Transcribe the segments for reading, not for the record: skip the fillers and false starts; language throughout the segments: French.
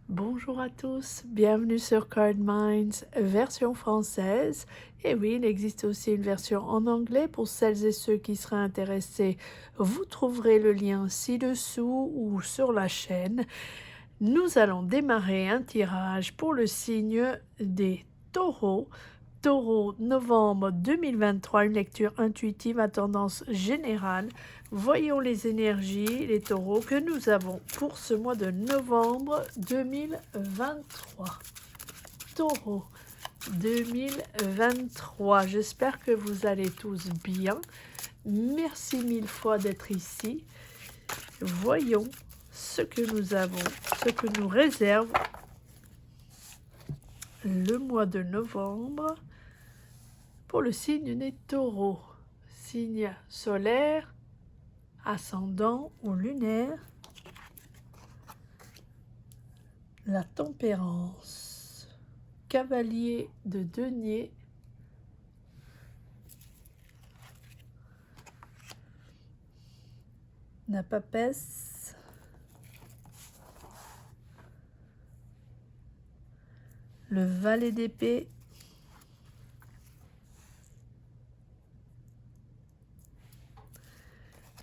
Bonjour à tous, bienvenue sur Card Minds, version française. Et oui, il existe aussi une version en anglais pour celles et ceux qui seraient intéressés. Vous trouverez le lien ci-dessous ou sur la chaîne. Nous allons démarrer un tirage pour le signe des taureaux. Taureau, novembre 2023, une lecture intuitive à tendance générale. Voyons les énergies, les taureaux, que nous avons pour ce mois de novembre 2023. Taureau 2023, j'espère que vous allez tous bien. Merci mille fois d'être ici. Voyons ce que nous avons, ce que nous réserve le mois de novembre pour le signe des taureaux. Signe solaire, ascendant ou lunaire. La tempérance. Cavalier de denier. La papesse. Le valet d'épée.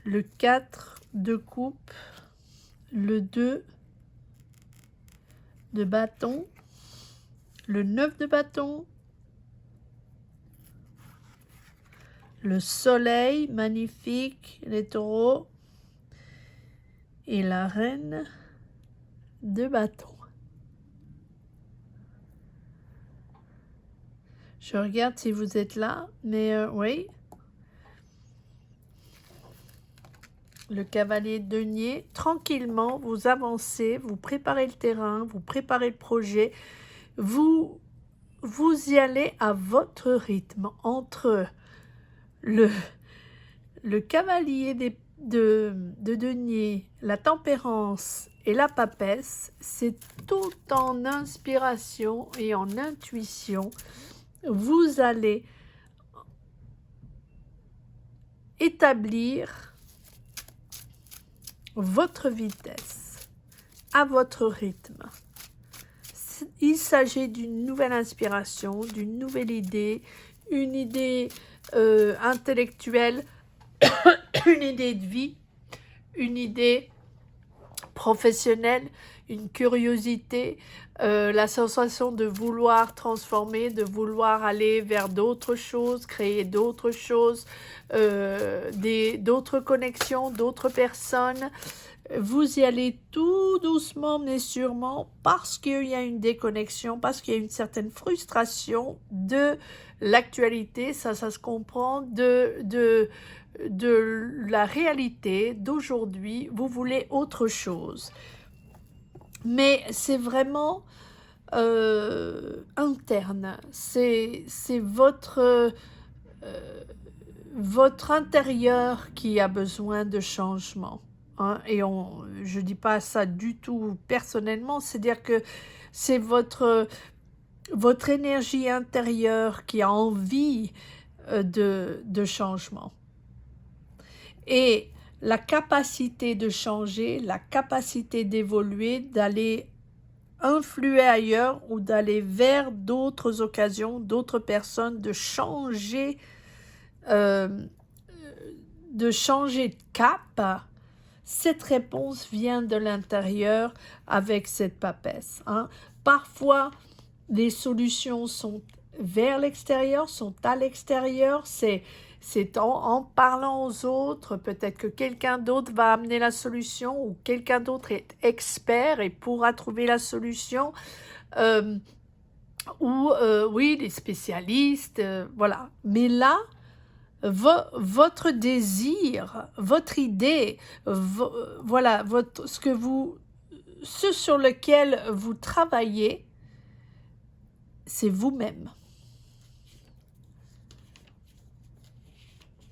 Le 4 de coupe. Le 2 de bâton. Le 9 de bâton. Le soleil, magnifique, les taureaux. Et la reine de bâton. Je regarde si vous êtes là, mais oui. Le cavalier de denier, tranquillement, vous avancez, vous préparez le terrain, vous préparez le projet, vous y allez à votre rythme. Entre le cavalier de denier, la tempérance et la papesse, c'est tout en inspiration et en intuition. Vous allez établir votre vitesse à votre rythme. Il s'agit d'une nouvelle inspiration, d'une nouvelle idée, une idée intellectuelle, une idée de vie, une idée professionnelle, une curiosité, la sensation de vouloir transformer, de vouloir aller vers d'autres choses, créer d'autres choses, d'autres connexions, d'autres personnes. Vous y allez tout doucement mais sûrement parce qu'il y a une déconnexion, parce qu'il y a une certaine frustration de l'actualité, ça se comprend, de la réalité d'aujourd'hui. Vous voulez autre chose. Mais c'est vraiment interne, c'est votre intérieur qui a besoin de changement. Hein, et je ne dis pas ça du tout personnellement, c'est-à-dire que c'est votre énergie intérieure qui a envie de changement. Et la capacité de changer, la capacité d'évoluer, d'aller influer ailleurs ou d'aller vers d'autres occasions, d'autres personnes, de changer de cap, cette réponse vient de l'intérieur avec cette papesse. Hein. Parfois, les solutions sont vers l'extérieur, sont à l'extérieur, c'est en parlant aux autres, peut-être que quelqu'un d'autre va amener la solution ou quelqu'un d'autre est expert et pourra trouver la solution. Oui, les spécialistes, voilà. Mais là, votre désir, votre idée, voilà, ce sur lequel vous travaillez, c'est vous-même.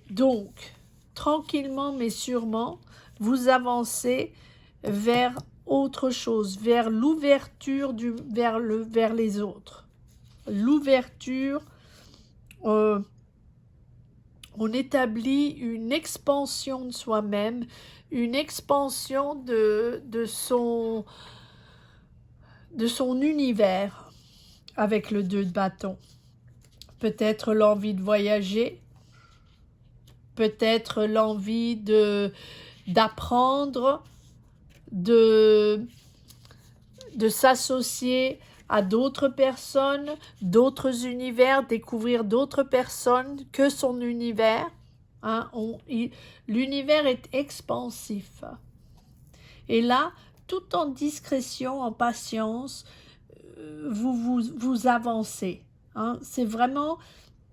Donc, tranquillement mais sûrement, vous avancez vers autre chose, vers l'ouverture vers les autres. L'ouverture, on établit une expansion de soi-même, une expansion de de son univers avec le 2 de bâton. Peut-être l'envie de voyager, peut-être l'envie d'apprendre, de s'associer à d'autres personnes, d'autres univers, découvrir d'autres personnes que son univers. Hein, l'univers est expansif. Et là, tout en discrétion, en patience, vous avancez. Hein. C'est vraiment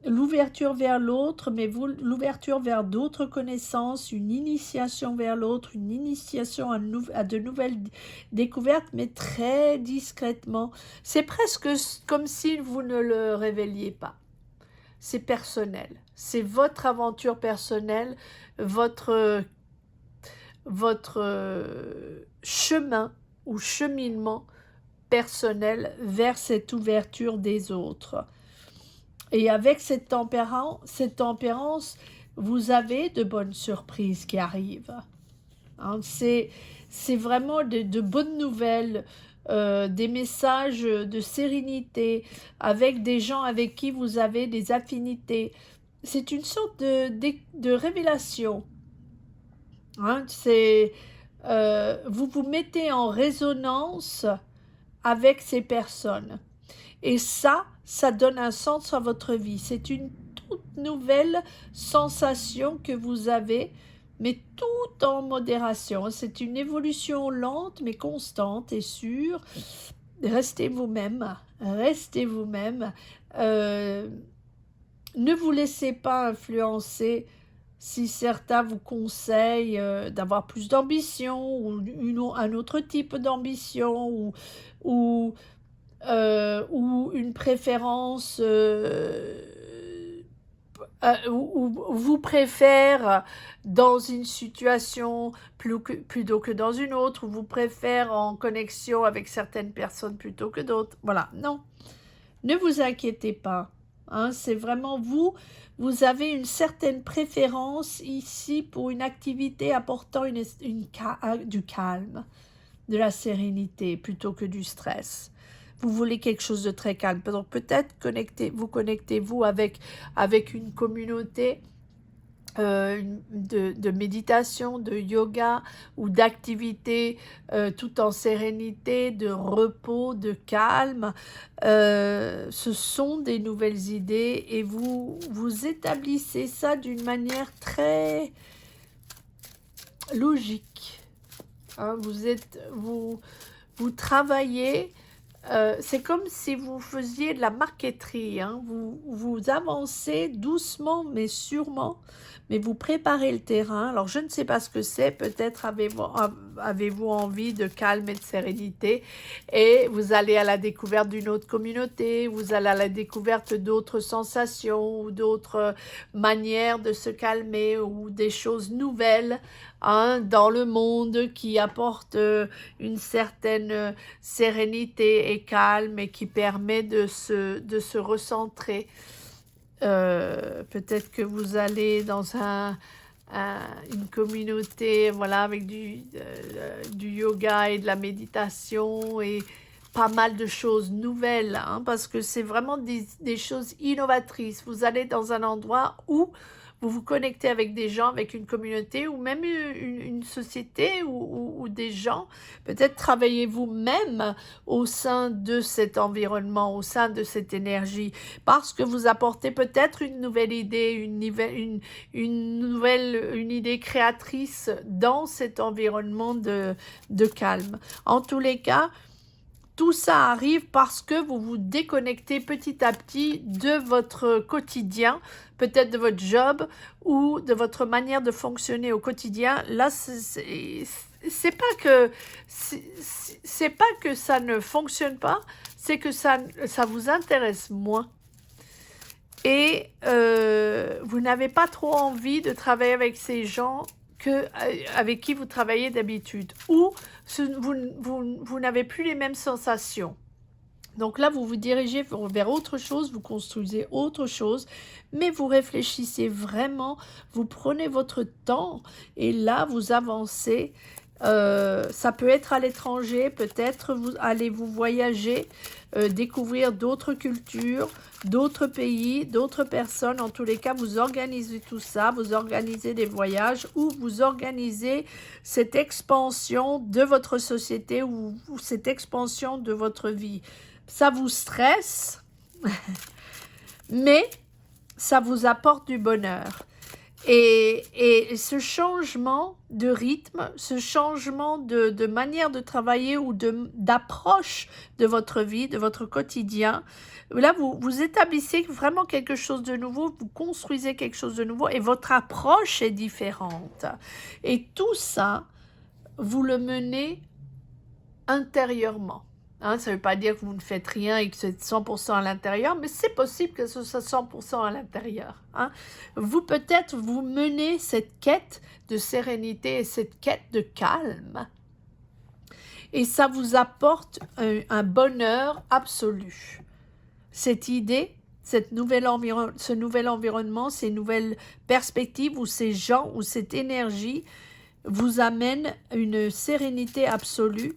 l'ouverture vers l'autre, mais l'ouverture vers d'autres connaissances, une initiation vers l'autre, une initiation à de nouvelles découvertes, mais très discrètement. C'est presque comme si vous ne le révéliez pas. C'est personnel. C'est votre aventure personnelle, votre chemin ou cheminement personnel vers cette ouverture des autres. Et avec cette tempérance, vous avez de bonnes surprises qui arrivent. Hein, c'est vraiment de bonnes nouvelles, des messages de sérénité, avec des gens avec qui vous avez des affinités. C'est une sorte de révélation. Hein, vous vous mettez en résonance avec ces personnes. Et ça donne un sens à votre vie. C'est une toute nouvelle sensation que vous avez, mais tout en modération. C'est une évolution lente, mais constante et sûre. Restez vous-même, restez vous-même. Ne vous laissez pas influencer si certains vous conseillent d'avoir plus d'ambition ou un autre type d'ambition ou une préférence ou vous préfère dans une situation plutôt que dans une autre, ou vous préfère en connexion avec certaines personnes plutôt que d'autres. Voilà, non, ne vous inquiétez pas. Hein, c'est vraiment vous avez une certaine préférence ici pour une activité apportant du calme, de la sérénité plutôt que du stress. Vous voulez quelque chose de très calme. Donc peut-être connectez-vous avec une communauté de méditation, de yoga ou d'activités tout en sérénité, de repos, de calme. Ce sont des nouvelles idées et vous établissez ça d'une manière très logique. Hein, vous travaillez. C'est comme si vous faisiez de la marqueterie, hein. Vous avancez doucement mais sûrement, mais vous préparez le terrain. Alors je ne sais pas ce que c'est, peut-être avez-vous envie de calme et de sérénité et vous allez à la découverte d'une autre communauté, vous allez à la découverte d'autres sensations ou d'autres manières de se calmer ou des choses nouvelles. Hein, dans le monde qui apporte une certaine sérénité et calme et qui permet de se recentrer. Peut-être que vous allez dans une communauté voilà, avec du yoga et de la méditation et pas mal de choses nouvelles, hein, parce que c'est vraiment des choses innovatrices. Vous allez dans un endroit où vous vous connectez avec des gens, avec une communauté ou même une société ou des gens. Peut-être travaillez-vous même au sein de cet environnement, au sein de cette énergie, parce que vous apportez peut-être une nouvelle idée, une idée créatrice dans cet environnement de calme. En tous les cas, tout ça arrive parce que vous vous déconnectez petit à petit de votre quotidien, peut-être de votre job ou de votre manière de fonctionner au quotidien. Là, c'est pas que ça ne fonctionne pas, c'est que ça vous intéresse moins. Et vous n'avez pas trop envie de travailler avec ces gens avec qui vous travaillez d'habitude, ou vous n'avez plus les mêmes sensations. Donc là, vous vous dirigez vers autre chose, vous construisez autre chose, mais vous réfléchissez vraiment, vous prenez votre temps, et là, vous avancez Ça peut être à l'étranger, peut-être allez-vous voyager, découvrir d'autres cultures, d'autres pays, d'autres personnes. En tous les cas, vous organisez tout ça, vous organisez des voyages ou vous organisez cette expansion de votre société ou cette expansion de votre vie. Ça vous stresse, mais ça vous apporte du bonheur. Et ce changement de rythme, ce changement de manière de travailler ou d'approche de votre vie, de votre quotidien, là, vous établissez vraiment quelque chose de nouveau, vous construisez quelque chose de nouveau et votre approche est différente. Et tout ça, vous le menez intérieurement. Hein, ça ne veut pas dire que vous ne faites rien et que c'est 100% à l'intérieur, mais c'est possible que ce soit 100% à l'intérieur. Hein. Vous peut-être vous menez cette quête de sérénité et cette quête de calme. Et ça vous apporte un bonheur absolu. Cette idée, ce nouvel environnement, ces nouvelles perspectives ou ces gens ou cette énergie vous amène une sérénité absolue.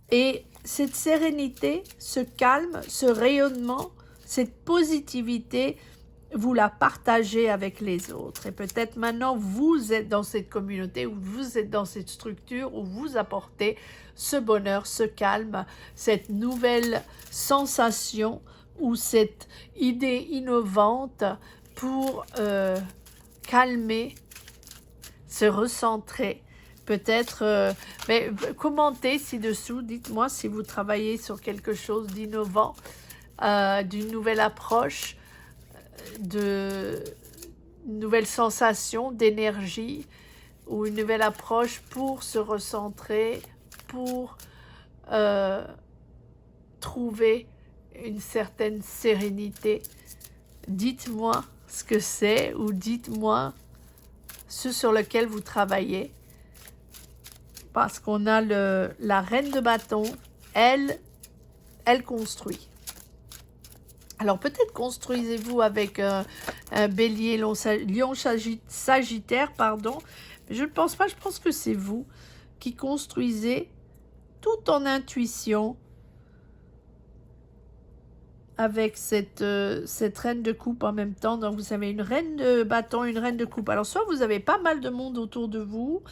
Et cette sérénité, ce calme, ce rayonnement, cette positivité, vous la partagez avec les autres. Et peut-être maintenant, vous êtes dans cette communauté, ou vous êtes dans cette structure, où vous apportez ce bonheur, ce calme, cette nouvelle sensation, ou cette idée innovante pour calmer, se recentrer. Peut-être, mais commentez ci-dessous, dites-moi si vous travaillez sur quelque chose d'innovant, d'une nouvelle approche, d'une nouvelle sensation d'énergie ou une nouvelle approche pour se recentrer, pour trouver une certaine sérénité. Dites-moi ce que c'est ou dites-moi ce sur lequel vous travaillez. Parce qu'on a la reine de bâton, elle construit. Alors peut-être construisez-vous avec un bélier, lion sagittaire, pardon. Mais je ne pense pas, je pense que c'est vous qui construisez tout en intuition avec cette reine de coupe en même temps. Donc vous avez une reine de bâton, une reine de coupe. Alors soit vous avez pas mal de monde autour de vous,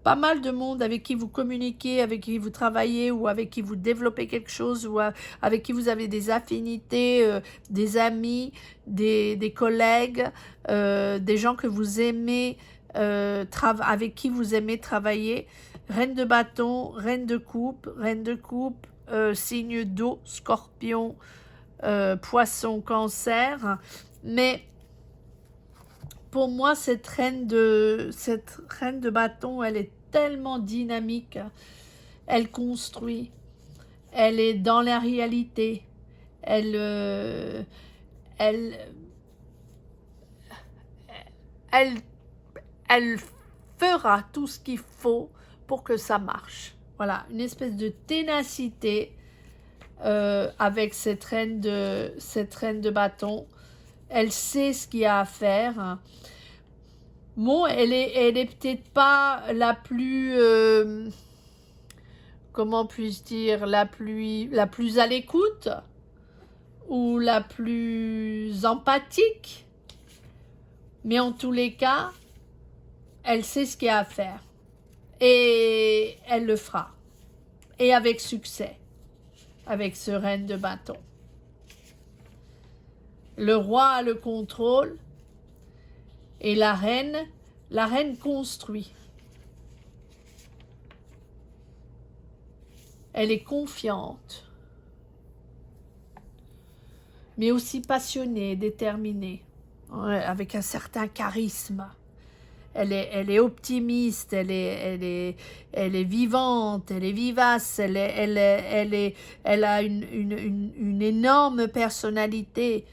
pas mal de monde avec qui vous communiquez, avec qui vous travaillez ou avec qui vous développez quelque chose ou avec qui vous avez des affinités, des amis, des collègues, des gens que vous aimez, avec qui vous aimez travailler. Reine de bâton, reine de coupe, signe d'eau, scorpion, poisson, cancer. Mais pour moi, cette reine de bâton, elle est tellement dynamique, elle construit, elle est dans la réalité, elle fera tout ce qu'il faut pour que ça marche. Voilà, une espèce de ténacité avec cette reine de bâton. Elle sait ce qu'il y a à faire. Bon, elle est peut-être pas la plus, comment puis-je dire, la plus à l'écoute ou la plus empathique, mais en tous les cas, elle sait ce qu'il y a à faire et elle le fera, et avec succès, avec ce reine de bâton. Le roi a le contrôle et la reine construit. Elle est confiante, mais aussi passionnée, déterminée, avec un certain charisme. Elle est optimiste, elle est vivante, elle est vivace, elle a une énorme personnalité.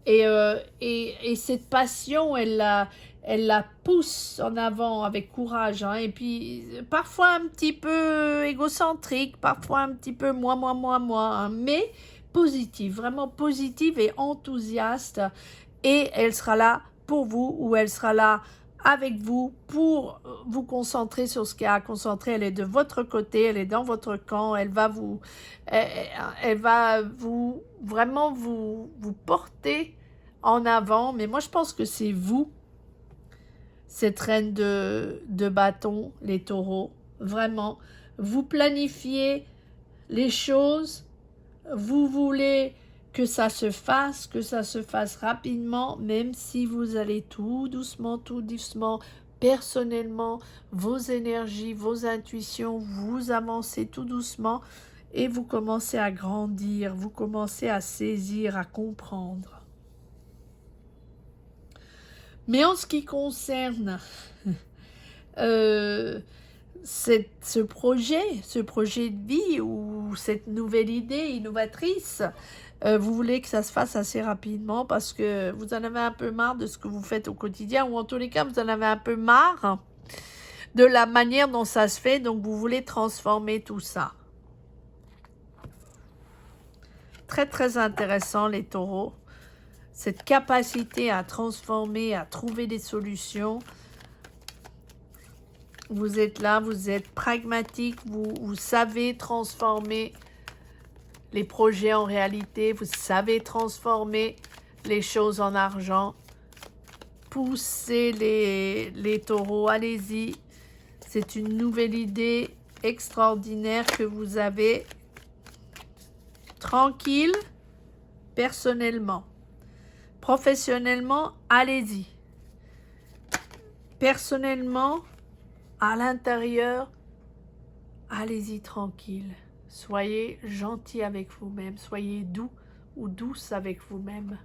Et cette passion, elle la pousse en avant avec courage, hein, et puis parfois un petit peu égocentrique, parfois un petit peu moi, hein, mais positive, vraiment positive et enthousiaste, et elle sera là pour vous, ou elle sera là avec vous pour vous concentrer sur ce qu'il y a à concentrer. Elle est de votre côté, elle est dans votre camp, elle va elle va vous vraiment vous porter en avant. Mais moi, je pense que c'est vous, cette reine de bâton, les taureaux. Vraiment, vous planifiez les choses, vous voulez que ça se fasse rapidement, même si vous allez tout doucement, personnellement, vos énergies, vos intuitions, vous avancez tout doucement et vous commencez à grandir, vous commencez à saisir, à comprendre. Mais en ce qui concerne ce projet de vie ou cette nouvelle idée innovatrice, vous voulez que ça se fasse assez rapidement parce que vous en avez un peu marre de ce que vous faites au quotidien, ou en tous les cas, vous en avez un peu marre de la manière dont ça se fait, donc vous voulez transformer tout ça. Très, très intéressant, les taureaux. Cette capacité à transformer, à trouver des solutions. Vous êtes là, vous êtes pragmatique, vous savez transformer les projets en réalité, vous savez transformer les choses en argent. Poussez les taureaux, allez-y. C'est une nouvelle idée extraordinaire que vous avez. Tranquille, personnellement. Professionnellement, allez-y. Personnellement, à l'intérieur, allez-y tranquille. Soyez gentil avec vous-même. Soyez doux ou douce avec vous-même.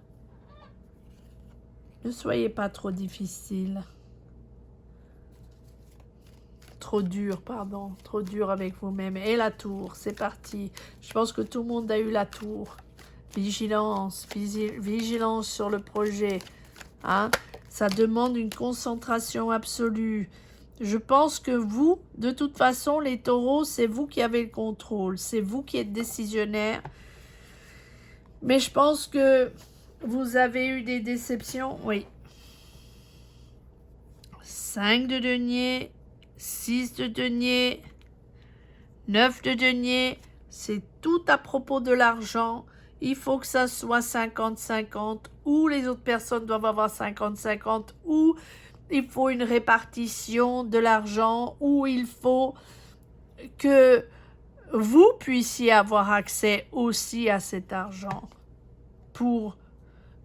Ne soyez pas trop difficile. Trop dur, pardon. Trop dur avec vous-même. Et la tour, c'est parti. Je pense que tout le monde a eu la tour. Vigilance, vigilance sur le projet. Hein? Ça demande une concentration absolue. Je pense que vous, de toute façon, les taureaux, c'est vous qui avez le contrôle. C'est vous qui êtes décisionnaire. Mais je pense que vous avez eu des déceptions. Oui. 5 de denier, 6 de denier, 9 de denier. C'est tout à propos de l'argent. Il faut que ça soit 50-50, ou les autres personnes doivent avoir 50-50, ou il faut une répartition de l'argent, ou il faut que vous puissiez avoir accès aussi à cet argent pour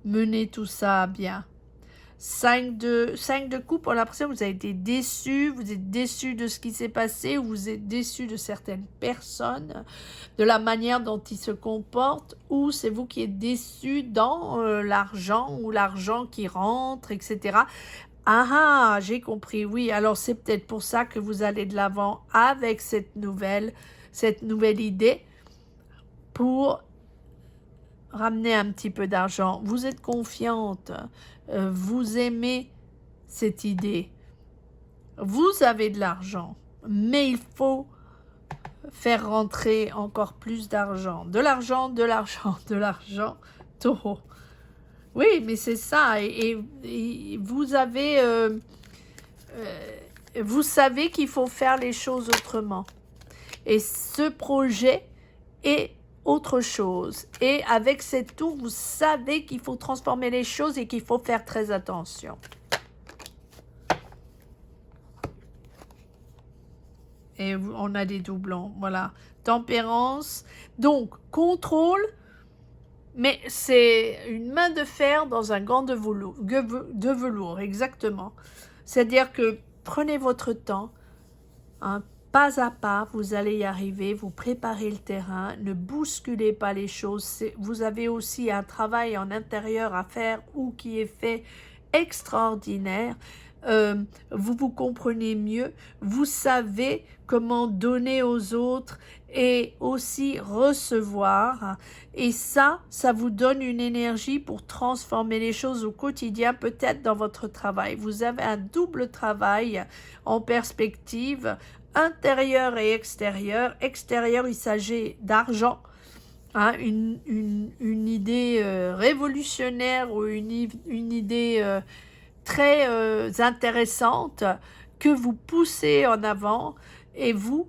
mener tout ça à bien. 5 de coupe, on a l'impression que vous avez été déçu, vous êtes déçu de ce qui s'est passé, ou vous êtes déçu de certaines personnes, de la manière dont ils se comportent, ou c'est vous qui êtes déçu dans l'argent, ou l'argent qui rentre, etc. Ah, j'ai compris, oui, alors c'est peut-être pour ça que vous allez de l'avant avec cette nouvelle idée, pour ramener un petit peu d'argent. Vous êtes confiante, vous aimez cette idée, vous avez de l'argent, mais il faut faire rentrer encore plus d'argent, de l'argent, taureau. Oui, mais c'est ça, et vous avez, vous savez qu'il faut faire les choses autrement, et ce projet est autre chose. Et avec cette tour, vous savez qu'il faut transformer les choses et qu'il faut faire très attention. Et on a des doublons, voilà. Tempérance. Donc, contrôle, mais c'est une main de fer dans un gant de velours, exactement. C'est-à-dire que prenez votre temps, hein, pas à pas, vous allez y arriver, vous préparez le terrain, ne bousculez pas les choses. Vous avez aussi un travail en intérieur à faire ou qui est fait extraordinaire. Vous vous comprenez mieux, vous savez comment donner aux autres et aussi recevoir. Et ça vous donne une énergie pour transformer les choses au quotidien, peut-être dans votre travail. Vous avez un double travail en perspective, intérieur et extérieur. Extérieur, il s'agit d'argent, hein, une idée révolutionnaire ou une idée très intéressantes que vous poussez en avant et vous,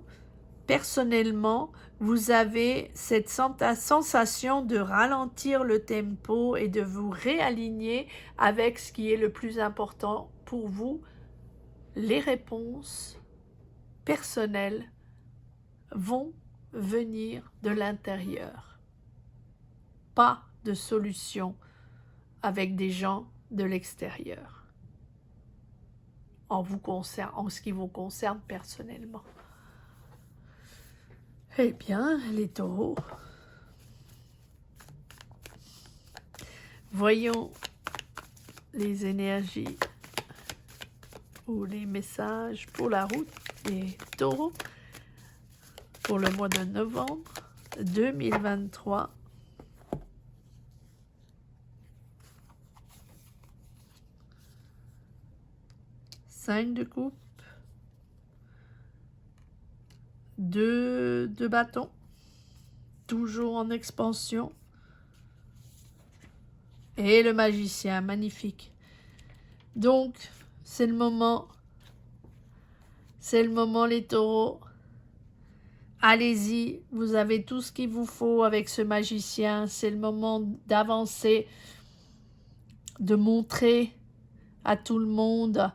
personnellement, vous avez cette sensation de ralentir le tempo et de vous réaligner avec ce qui est le plus important pour vous. Les réponses personnelles vont venir de l'intérieur, pas de solution avec des gens de l'extérieur, en ce qui vous concerne personnellement. Eh bien, les taureaux, voyons les énergies ou les messages pour la route des taureaux pour le mois de novembre 2023. Cinq de coupe, deux de bâton, toujours en expansion, et le magicien, magnifique. Donc, c'est le moment les taureaux. Allez-y, vous avez tout ce qu'il vous faut avec ce magicien. C'est le moment d'avancer, de montrer à tout le monde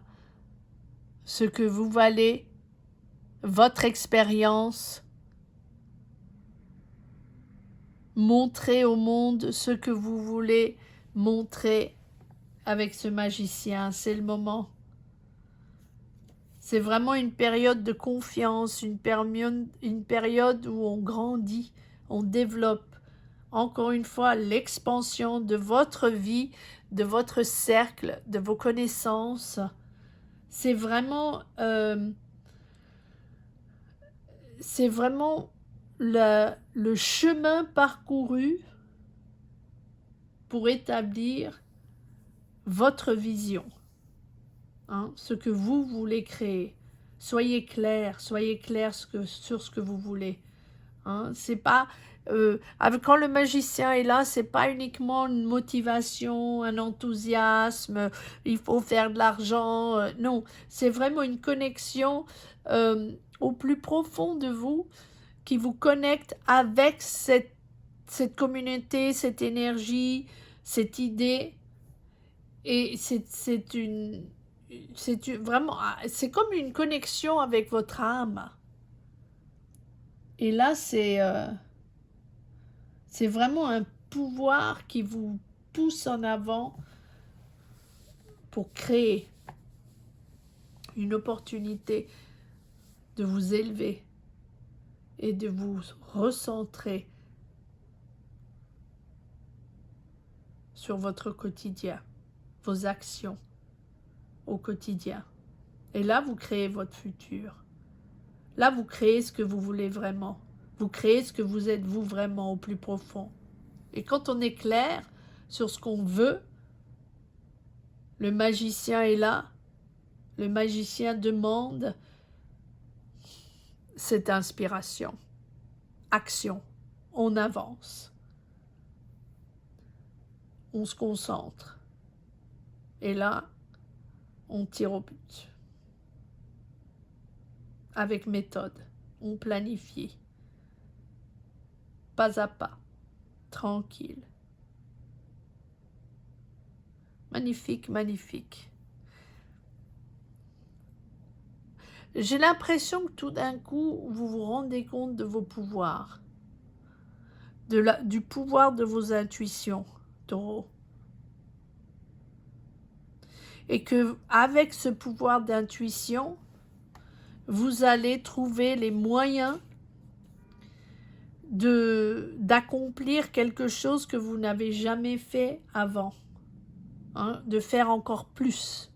ce que vous valez, votre expérience. Montrez au monde ce que vous voulez montrer avec ce magicien. C'est le moment. C'est vraiment une période de confiance, une période où on grandit, on développe. Encore une fois, l'expansion de votre vie, de votre cercle, de vos connaissances. C'est vraiment le chemin parcouru pour établir votre vision, ce que vous voulez créer. Soyez clair sur ce que vous voulez. C'est pas quand le magicien est là, c'est pas uniquement une motivation, un enthousiasme, il faut faire de l'argent. Non, c'est vraiment une connexion au plus profond de vous qui vous connecte avec cette communauté, cette énergie, cette idée. Et vraiment, c'est comme une connexion avec votre âme. Et là, c'est vraiment un pouvoir qui vous pousse en avant pour créer une opportunité de vous élever et de vous recentrer sur votre quotidien, vos actions au quotidien. Et là, vous créez votre futur. Là, vous créez ce que vous voulez vraiment. Vous créez ce que vous êtes vous vraiment au plus profond. Et quand on est clair sur ce qu'on veut, le magicien est là. Le magicien demande cette inspiration. Action. On avance. On se concentre. Et là, on tire au but. Avec méthode. On planifie. Pas à pas. Tranquille. Magnifique, magnifique. J'ai l'impression que tout d'un coup, vous vous rendez compte de vos pouvoirs, du pouvoir de vos intuitions, taureau. Et que avec ce pouvoir d'intuition, vous allez trouver les moyens d'accomplir quelque chose que vous n'avez jamais fait avant, de faire encore plus.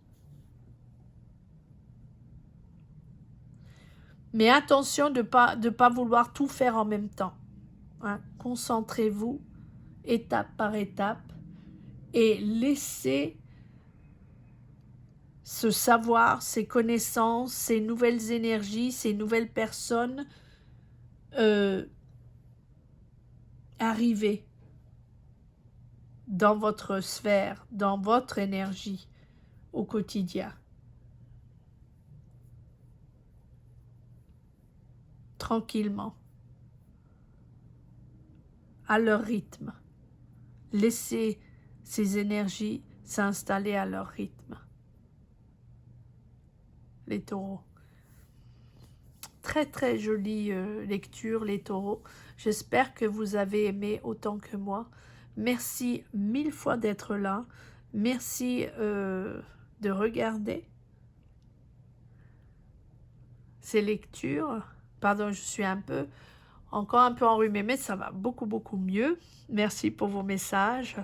Mais attention de pas vouloir tout faire en même temps. Concentrez-vous étape par étape et laissez ce savoir, ces connaissances, ces nouvelles énergies, ces nouvelles personnes arriver dans votre sphère, dans votre énergie, au quotidien. Tranquillement, à leur rythme. Laissez ces énergies s'installer à leur rythme. Les taureaux. Très très jolie lecture, les taureaux. J'espère que vous avez aimé autant que moi. Merci 1000 fois d'être là. Merci de regarder ces lectures. Pardon, je suis encore un peu enrhumée, mais ça va beaucoup mieux. Merci pour vos messages.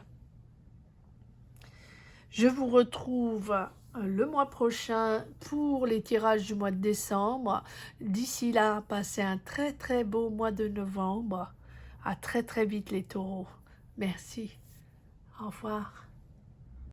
Je vous retrouve le mois prochain pour les tirages du mois de décembre. D'ici là, passez un très beau mois de novembre. À très vite les taureaux. Merci. Au revoir.